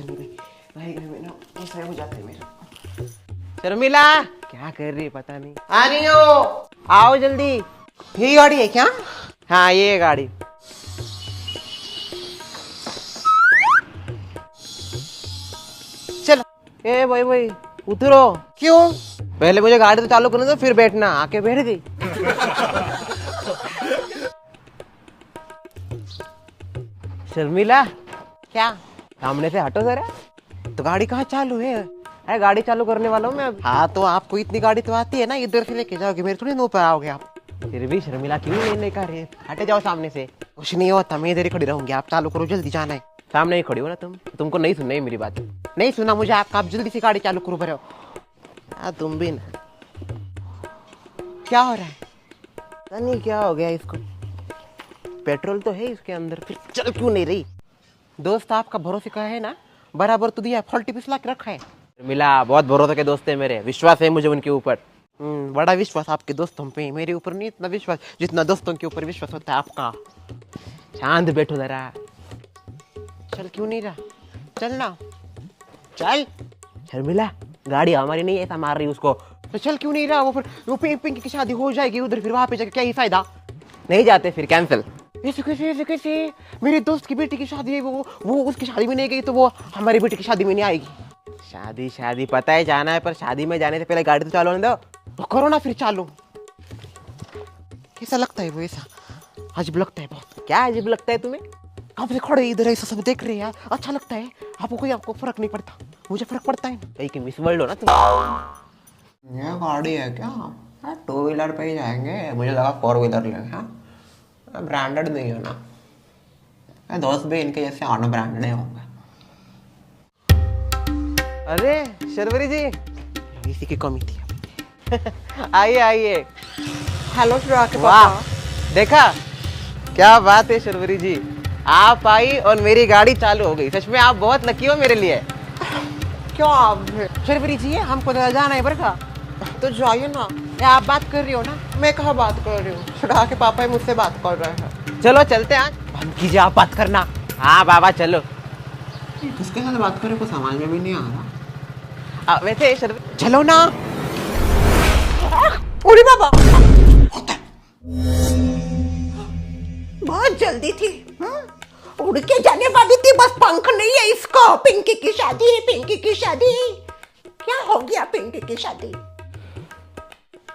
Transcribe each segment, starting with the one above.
पता नहीं भाई में ना ऐसा हो जाता है मेरा। शर्मिला क्या कर रही है पता नहीं। आ रही हो, आओ जल्दी। ये गाड़ी है क्या? हाँ ये गाड़ी। चल ए भाई भाई उतरो। क्यों? पहले मुझे गाड़ी तो चालू करने दो फिर बैठना। आके बैठ गई। शर्मिला क्या? सामने से हटो जरा। तो गाड़ी कहाँ चालू है? अरे गाड़ी चालू करने वाला हूँ मैं। हाँ तो आपको इतनी गाड़ी तो आती है ना, इधर से लेके जाओगे, मेरे थोड़ी नो पर आओगे आप। फिर भी शर्मिला क्यों लेने का रे? हटे जाओ सामने से। कुछ नहीं होता, मैं इधर ही खड़ी रहूंगी। आप चालू करो, जल्दी जाना है। सामने ही खड़ी हो ना तुम, तुमको नहीं सुनना है मेरी बात। नहीं सुना मुझे आपका, आप जल्दी से गाड़ी चालू करो। भरो तुम भी ना। क्या हो रहा है? पता नहीं क्या हो गया इसको। पेट्रोल तो है इसके अंदर, फिर चल क्यों नहीं रही? दोस्त आपका भरोसे का है ना, बराबर तो दिया, फॉल्टी पिसला के रखा है। मिला बहुत भरोसे के दोस्त है मेरे, विश्वास है मुझे उनके ऊपर। बड़ा विश्वास आपके दोस्तों पे, मेरे ऊपर नहीं इतना विश्वास जितना दोस्तों के ऊपर विश्वास होता है आपका। शांत बैठो जरा। चल क्यों नहीं रहा? चल ना, चल। शर्मिला गाड़ी हमारी नहीं, ऐसा मार रही उसको। तो चल क्यों नहीं रहा? वो फिर वो पिंकी की शादी हो जाएगी उधर, फिर वहां पे जाके क्या ही फायदा? नहीं जाते फिर, कैंसिल। ऐसे कैसे? मेरे दोस्त की बेटी की शादी है, वो उसकी शादी में नहीं गई तो वो हमारी बेटी की शादी में नहीं आएगी। शादी पता है जाना है, पर शादी में जाने से पहले गाड़ी तो चालू होने दो। तो करो ना फिर चालू। कैसा लगता है वो? ऐसा अजीब लगता है बहुत। क्या अजीब लगता है तुम्हें? कब से खड़े इधर ऐसा सब देख रहे हैं यार, अच्छा लगता है आपको? कोई आपको फर्क नहीं पड़ता? मुझे फर्क पड़ता है। कहीं मिस वर्ल्ड हो ना तुम। ये गाड़ी है क्या? टू व्हीलर पे ही जाएंगे, मुझे लगा फोर व्हीलर लेंगे। ब्रांडेड नहीं है ना, दोस्त भी इनके जैसे ऑन ब्रांडेड होंगे। अरे शर्वरी जी, इसी की कमी थी। आइए आइए। हेलो वाह, देखा क्या बात है शर्वरी जी, आप आई और मेरी गाड़ी चालू हो गई। सच में आप बहुत लकी हो मेरे लिए। क्यों आप? शर्वरी जी हमको तो जाना है बरखा, तो जाइए ना। आप बात कर रही हो ना? मैं कहाँ बात कर रही हूँ, छुड़ा के पापा मुझसे बात कर रहे हैं। चलो चलते हैं। बंद कीजिए आप बात करना। हाँ बाबा चलो। किसके साथ बात करे को समझ में भी नहीं आ रहा। वैसे चलो ना। अरे बाबा बहुत जल्दी थी, उड़ के जाने वाली थी, बस पंख नहीं है इसको। पिंकी की शादी है, पिंकी की शादी। क्या हो गया पिंकी की शादी?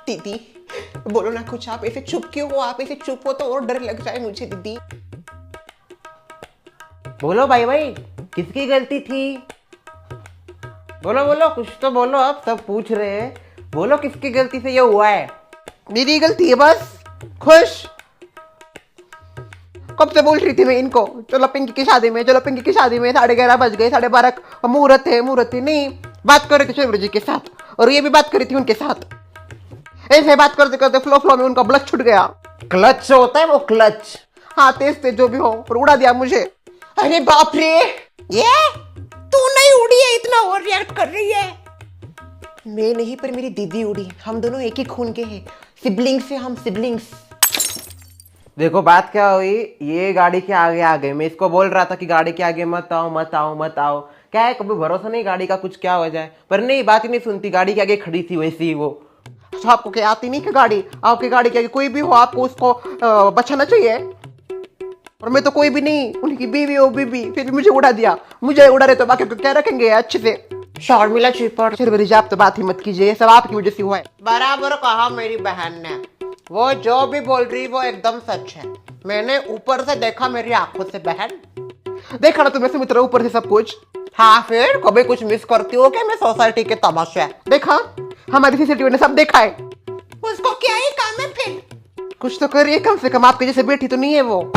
दीदी बोलो ना कुछ। आप ऐसे चुप क्यों हो? आप ऐसे चुप हो तो और डर लग जाए मुझे। दीदी बोलो भाई भाई, किसकी गलती थी? बोलो बोलो, कुछ तो बोलो। अब सब पूछ रहे हैं, बोलो किसकी गलती से ये हुआ है? मेरी गलती है बस। खुश? कब से बोल रही थी मैं इनको, चलो पिंकी की शादी में, चलो पिंकी की शादी में। 11:30 बज गए, 12:30 मुहूर्त है नहीं। बात कर रही थी शिवराज जी के साथ, और ये भी बात करी थी उनके साथ। ऐसे बात करते करते फ्लो में उनका ब्लच छूट गया। क्लच होता है वो, क्लच। हाँ तेज तेज जो भी हो, पर उड़ा दिया मुझे। अरे बाप रे, ये तू नहीं उड़ी है, इतना ओवर रिएक्ट कर रही है। मैं नहीं, पर मेरी दीदी उड़ी। हम दोनों एक ही खून के हैं, सिबलिंग्स है हम, सिबलिंग्स। देखो बात क्या हुई, ये गाड़ी के आगे आ गए। मैं इसको बोल रहा था कि गाड़ी के आगे मत आओ मत आओ मत आओ। क्या है, कभी भरोसा नहीं गाड़ी का, कुछ क्या हो जाए। पर नहीं, बात ही नहीं सुनती। गाड़ी के आगे खड़ी थी वैसी ही वो। तो आपको क्या आती नहीं कि गाड़ी, आपकी गाड़ी के आगे कोई भी हो आपको उसको बचाना चाहिए। और मैं तो कोई भी नहीं, उनकी बीवी हो बीवी, फिर मुझे उड़ा दिया। मुझे उड़ा रहे तो बाकी को क्या रखेंगे अच्छे से? शर्मिला चीपर, शर्वरी जी आप तो बात ही मत कीजिए, सब आपकी वजह से हुआ है। बराबर कहा मेरी बहन ने, वो जो भी बोल रही वो एकदम सच है। मैंने ऊपर से देखा मेरी आंखों से बहन। देखा ना तुम्हें सुमित्रा ऊपर से सब कुछ। हाँ फिर कभी कुछ मिस करती हो क्या मैं सोसाइटी के तमाशे? देखा, हमारी सीसीटीवी ने सब देखा है। उसको क्या ही काम है फिर? कुछ तो करिए कम से कम, आपके जैसे बेटी तो नहीं है वो।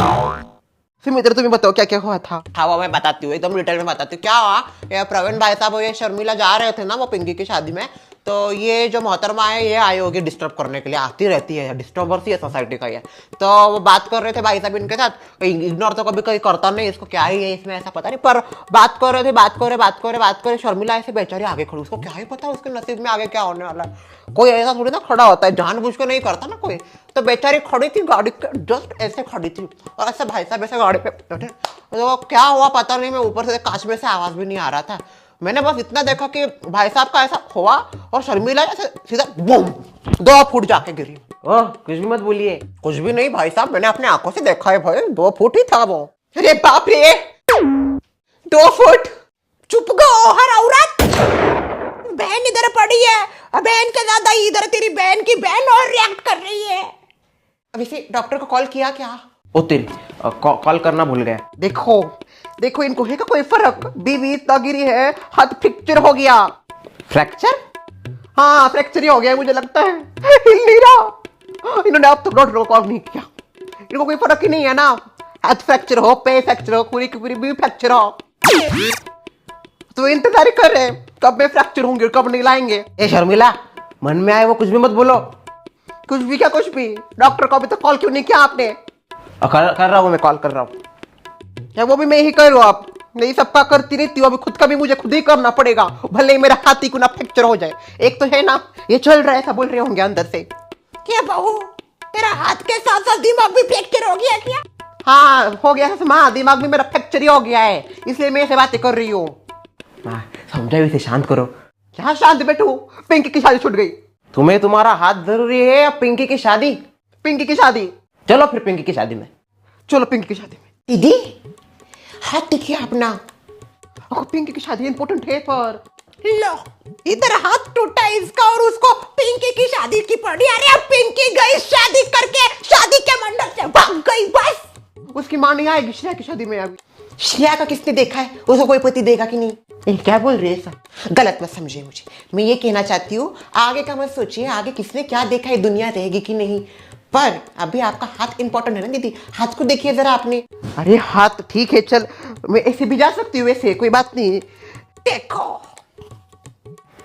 सुमित्रा तुम्हें बताओ क्या क्या हुआ था? हाँ वो मैं बताती हूँ, एकदम डिटेल में बताती हूँ। क्या हुआ, ये प्रवीण भाई साहब ये शर्मिला जा रहे थे ना वो पिंकी की शादी में, तो ये जो मोहतरमा है ये आई होगी डिस्टर्ब करने के लिए, आती रहती है, डिस्टर्बर्स ही है सोसाइटी का ये। तो वो बात कर रहे थे भाई साहब इनके साथ, इग्नोर तो कभी कभी करता नहीं, इसको क्या ही है इसमें ऐसा पता नहीं, पर बात कर रहे थे, बात करे शर्मिला ऐसे बेचारी आगे खड़ी, उसको क्या ही पता उसके नसीब में आगे क्या होने वाला है। कोई ऐसा थोड़ी ना खड़ा होता है, जानबूझ के नहीं करता ना कोई। तो बेचारी खड़ी थी गाड़ी के जस्ट ऐसे खड़ी थी और ऐसे भाई साहब ऐसे गाड़ी पे बैठे, तो क्या हुआ पता नहीं, मैं ऊपर से कांच में से आवाज भी नहीं आ रहा था, मैंने बस इतना देखा कि भाई साहब का ऐसा हुआ और शर्मिला ऐसे सीधा बूम 2 फुट जाके गिरी। ओह कुछ भी मत बोलिए। कुछ भी नहीं भाई साहब, मैंने अपने आंखों से देखा है भाई, 2 फुट ही था वो। अरे बाप रे 2 फुट, चुप गो हर औरत, बहन इधर पड़ी है, बहन के ज्यादा इधर तेरी बहन की बहन और रिएक्ट कर रही है। अब इसे डॉक्टर को कॉल किया क्या? ओ तेरी कॉल करना भूल गया। देखो इनको है का कोई फर्क, बीवी इतना गिरी है, हाथ फ्रैक्चर हो गया। फ्रैक्चर? हाँ फ्रैक्चर ही हो गया मुझे लगता है, हिल नहीं रहा। इन्होंने अब तक डॉक्टर को कॉल नहीं किया, इनको कोई फर्क ही नहीं है ना, हाथ फ्रैक्चर हो, पे फ्रैक्चर हो, पूरी की पूरी बीवी फ्रैक्चर हो, तो इंतजार कर रहे हैं कब मैं फ्रैक्चर होंगे कब नहीं लाएंगे। ए शर्मिला मन में आए वो कुछ भी मत बोलो। कुछ भी क्या कुछ भी, डॉक्टर को अभी तक कॉल क्यों नहीं किया आपने? कर रहा हूँ मैं, कॉल कर रहा हूँ। या वो भी मैं ही करूँ, आप नहीं सबका करती रहती हूँ, अभी खुद का भी मुझे खुद ही करना पड़ेगा, भले ही मेरा हाथ ही को ना फ्रैक्चर हो जाए। एक तो है ना ये चल रहा है, ऐसा बोल रहे होंगे अंदर से, क्या बहू तेरा हाथ के साथ साथ दिमाग भी फ्रैक्चर हो गया क्या? हाँ हो गया है, दिमाग भी मेरा फ्रैक्चर ही हो गया है, इसलिए मैं ऐसे बातें कर रही हूँ। समझा, इसे शांत करो। क्या शांत बैठू, पिंकी की शादी छूट गई। तुम्हें तुम्हारा हाथ जरूरी है या पिंकी की शादी? पिंकी की शादी। चलो फिर पिंकी की शादी में। चलो पिंकी की शादी में। दीदी हाथ देखिए अपना, पिंकी की शादी इंपॉर्टेंट है, पर लो इधर हाथ टूटा इसका और उसको पिंकी की शादी की पड़ी। अरे अब पिंकी गई शादी करके, शादी के मंडप से भाग गई, बस उसकी मां नहीं आएगी श्रेया की शादी में। अभी श्रेया का किसने देखा है, उसको कोई पति देगा कि नहीं? क्या बोल रही है सब, गलत मत समझिए मुझे, मैं ये कहना चाहती हूँ आगे का मत सोचिए, आगे किसने क्या देखा है, दुनिया रहेगी कि नहीं, पर अभी आपका हाथ इंपॉर्टेंट है ना दीदी, हाथ को देखिए जरा आपने। अरे हाथ ठीक है, चल मैं ऐसे भी जा सकती हूँ, वैसे कोई बात नहीं। देखो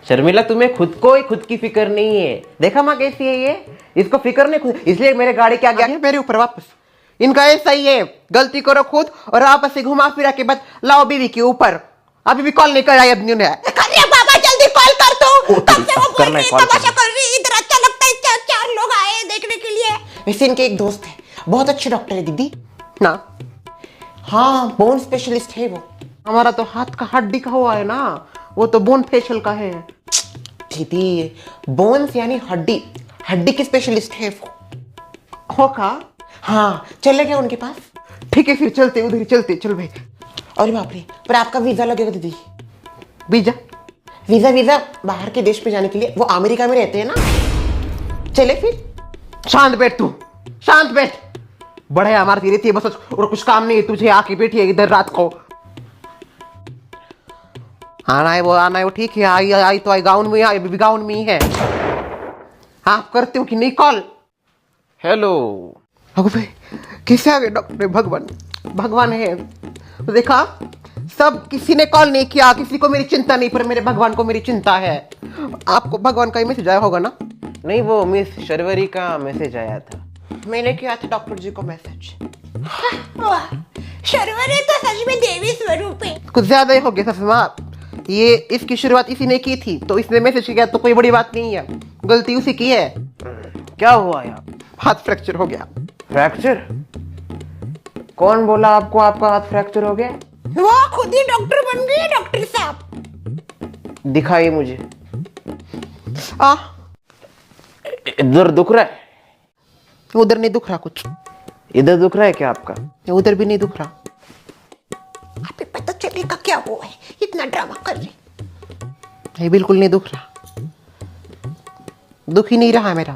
शर्मिला तुम्हें खुद को ही खुद की फिक्र नहीं है, देखा माँ कैसी है ये, इसको फिक्र नहीं खुद, इसलिए मेरे गाड़ी के आगे मेरे ऊपर वापस। इनका ऐसा ही है, गलती करो खुद और आपस से घुमा फिरा के बाद लाओ बीवी के ऊपर। अभी भी कॉल नहीं कर आई बाबा, जल्दी कॉल कर दो, तब से वो बोल रही तमाशा कर रही, इधर अच्छा लगता है, 4 लोग आए देखने के लिए। वैसे इनके एक दोस्त है, बहुत अच्छे डॉक्टर है दीदी ना, हाँ बोन स्पेशलिस्ट है वो। हमारा तो हाथ का हड्डी का हुआ है ना, वो तो बोन फेशियल का है दीदी, बोन्स यानी हड्डी, हड्डी की स्पेशलिस्ट है वो। हो का? हाँ चले गए उनके पास। ठीक है फिर चलते, उधर ही चलते, चल भाई। अरे बाप रे, पर आपका वीजा लगेगा दीदी। वीजा बाहर के देश पे जाने के लिए, वो अमेरिका में रहते हैं ना। चले फिर। शांत बैठ तू, शांत बैठ, बड़े हमारी रहती है बस, और कुछ काम नहीं है तुझे, आके बैठी है इधर रात को। आना है वो ठीक है, आई तो आई गाउन में, आई भी गाउन में ही है। आप करते हो कि नहीं कॉल? हेलो भाई कैसे आ गए डॉक्टर? भगवान है, देखा सब किसी ने कॉल नहीं किया, किसी को मेरी चिंता नहीं, पर मेरे भगवान को मेरी चिंता है। आपको भगवान का ही मैसेज आया होगा ना? नहीं, वो मिस शर्वरी का मैसेज आया था, मैंने किया था डॉक्टर जी को मैसेज। शर्वरी तो सच में देवी स्वरूप है, कुछ ज्यादा ही हो गया ससुमार, ये इसकी शुरुआत इसी ने की थी, तो इसने मैसेज किया तो कोई बड़ी बात नहीं है, गलती उसी की है। क्या हुआ यार? हाथ फ्रैक्चर हो गया। फ्रैक्चर? कौन बोला आपको आपका हाथ फ्रैक्चर हो गया? वो खुद ही डॉक्टर बन गए डॉक्टर साहब। दिखाइए मुझे। इधर दुख रहा है? उधर नहीं दुख रहा कुछ। इधर दुख रहा है क्या आपका? उधर भी नहीं दुख रहा। आपको पता चलेगा क्या हुआ है, इतना ड्रामा कर रहे। नहीं बिल्कुल नहीं दुख रहा, दुख ही नहीं रहा मेरा।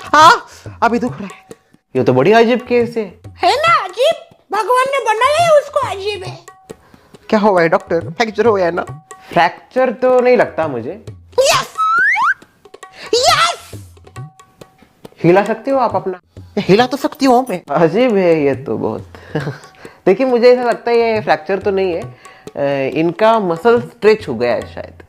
हाँ अभी दुख रहा है। ये तो बड़ी अजीब केस है ना? अजीब, भगवान ने बनाया है उसको अजीब है। क्या हुआ है डॉक्टर? फ्रैक्चर हो गया है ना? फ्रैक्चर तो नहीं लगता मुझे। यस यस, हिला सकती हो आप अपना? हिला तो सकती हूँ मैं। अजीब है ये तो बहुत। देखिए मुझे ऐसा लगता है ये फ्रैक्चर तो नहीं है, इनका मसल स्ट्रेच हो गया है शायद।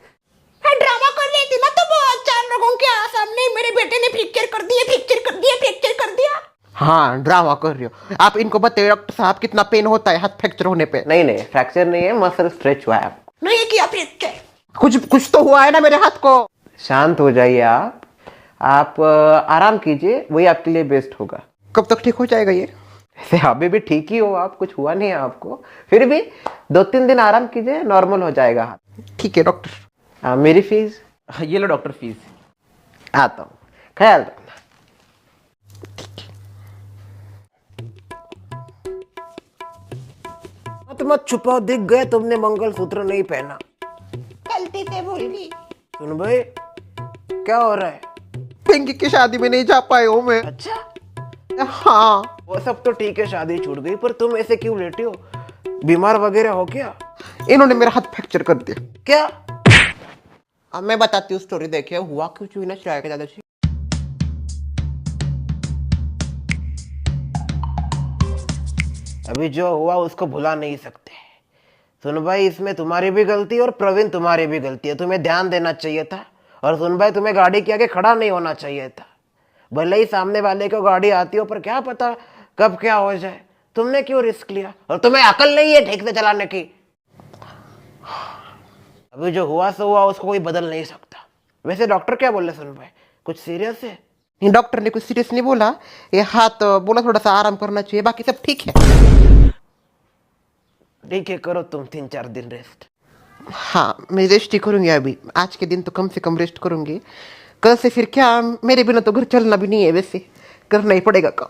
ये फ्रैक्चर कर दिया। हाँ ड्रामा कर रही हो आप। इनको बताइए डॉक्टर साहब कितना पेन होता है हाथ फ्रैक्चर होने पे। नहीं नहीं, फ्रैक्चर नहीं है, मसल स्ट्रेच हुआ है आपको। नहीं किया फ्रैक्चर। कुछ तो हुआ है ना मेरे हाथ को। शांत हो जाइए आप आराम कीजिए, वही आपके लिए बेस्ट होगा। कब तक ठीक हो जाएगा ये? ऐसे अभी भी ठीक ही हो आप, कुछ हुआ नहीं है आपको, फिर भी 2-3 दिन आराम कीजिए, नॉर्मल हो जाएगा हाथ। ठीक है डॉक्टर। मेरी फीस ये लो डॉक्टर फीस। आता हूँ, ख्याल रखना। मत छुपाओ, दिख गए तुमने मंगलसूत्र नहीं पहना। गलती से भूल गई। सुन भाई, क्या हो रहा है? पिंकी की शादी में नहीं जा पाए हूँ मैं। अच्छा, हाँ वो सब तो ठीक है, शादी छूट गई, पर तुम ऐसे क्यों लेटे हो? बीमार वगैरह हो क्या? इन्होंने मेरा हाथ फ्रैक्चर कर दिया। क्या? अब मैं बताती हूँ स्टोरी। देखिए हुआ क्यों चुई ना चिढ़ाया के दादाजी। अभी जो हुआ उसको भुला नहीं सकते। सुन भाई, इसमें तुम्हारी भी गलती और प्रवीण तुम्हारी भी गलती है। तुम्हें ध्यान देना चाहिए था। और सुन भाई, तुम्हें गाड़ी के आगे खड़ा नहीं होना चाहिए था। भले ही सामने वाले को गाड़ी आती हो, पर क्या पता कब क्या हो जाए। तुमने क्यों रिस्क लिया? और तुम्हें अकल नहीं है ठीक से चलाने की। अभी जो हुआ सो हुआ, उसको कोई बदल नहीं सकता। वैसे डॉक्टर क्या बोले सुन भाई, कुछ सीरियस है? डॉक्टर ने कुछ सीरियस नहीं बोला। ये हाथ बोला थोड़ा सा आराम करना चाहिए, बाकी सब ठीक है। ठीक है, करो तुम 3-4 दिन रेस्ट। हाँ मैं रेस्ट ही करूंगी अभी। आज के दिन तो कम से कम रेस्ट करूंगी। कल से फिर क्या, मेरे बिना तो घर चलना भी नहीं है, वैसे करना ही पड़ेगा काम।